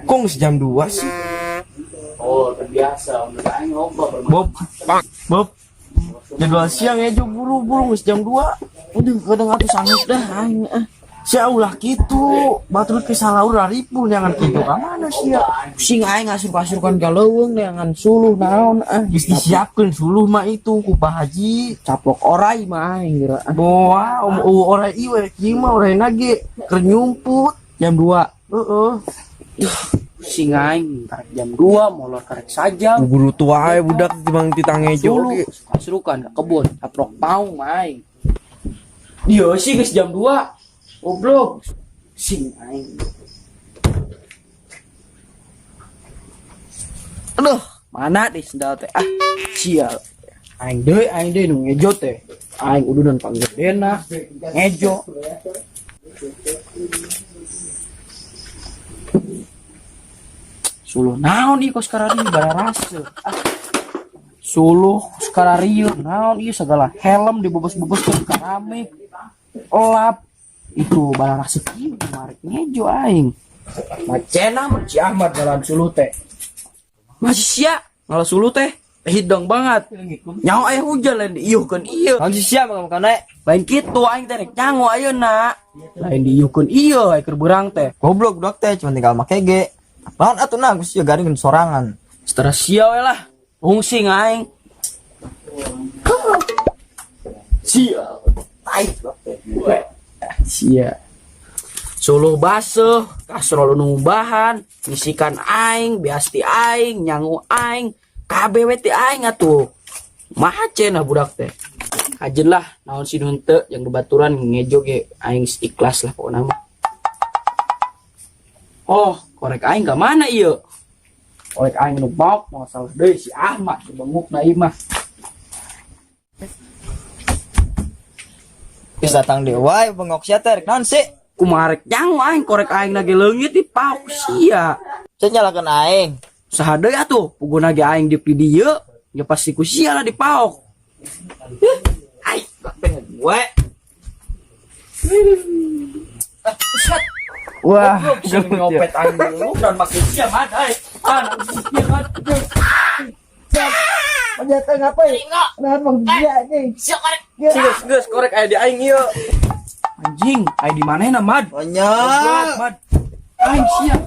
Kong jam 2 sih. Oh, terbiasa. Udah aing ngobrol Bob, Bob. Jadwal siang ya buru-buru jam 2. Udah kadang atuh sanggup dah aing. Sia ulah kitu, batur ke salaur raripun jangan kitu ka mana sia. Sing aing ngasur-asurkan ka leuweung jangan suluh naon geus disiapkeun suluh mah itu ku Pak Haji, caplok orai mah aing geura. Boa orai ieu we mah orai nage keur nyumput jam 2. Heeh. sing aing karek jam 2 molor karek saja. Buru tua ae budak timang titangejo Dulu kasurukan ke kebun, caplok paung aing. Dia sih geus jam 2. Goblok. Sing aing. Aduh, mana deh sendal teh? Sial. Aing deui nu ngejo teh. Aing udunan panggedena, ngejo. Suluh naon ieu kos karari bararase. Suluh kos karari naon ieu segala helm dibobos-boboskeun ka keramik. Elap itu bararase kieu marek ngejo aing. Macena Ci Ahmad dalam suluh teh. Masih sia ngalah suluh teh hidang banget. Nyaho aya hujan lain diieuhkeun ieu. Masih siap makana Lain kitu aing teh rek nyango ayeuna. Lain diieuhkeun ieu aya keur beurang teh. goblok budak teh cuma tinggal make ge. Apaan atuh nah geus garing sorangan. Setelah sia we lah. Fungsi aing. Sia. Tai teh. Sia. Suluh baseuh, kasrol nu bahan, ngisikan aing, biasti aing, nyangu aing, kabeh we ti aing atuh. Maha cenah budak teh. Kajen lah naon si henteu yang bebaturan ngejo ge aing ikhlas lah pokona mah. Oh, korek aing ka mana ieu? Korek aing nu baok moal salah deui si Ahmad bengukna ieu mah. Geus datang deui wae bengok sia teh rek naon sih? Kumarek nyangu aing korek aing lagi leungit di pauk sia. Saya nyalakan aing. Saha deui atuh puguna ge aing di dieu, ya pasti ku sia lah di pauk. Ai, pengen gue. Wah, ngopet aing dulu dan makin sia mah ai. Penjata ngapain? Nah, bang dia nih. Geus korek aya di aing ieu. Anjing, aya di manehna, Mad? Banyak. Mad. Aing sia.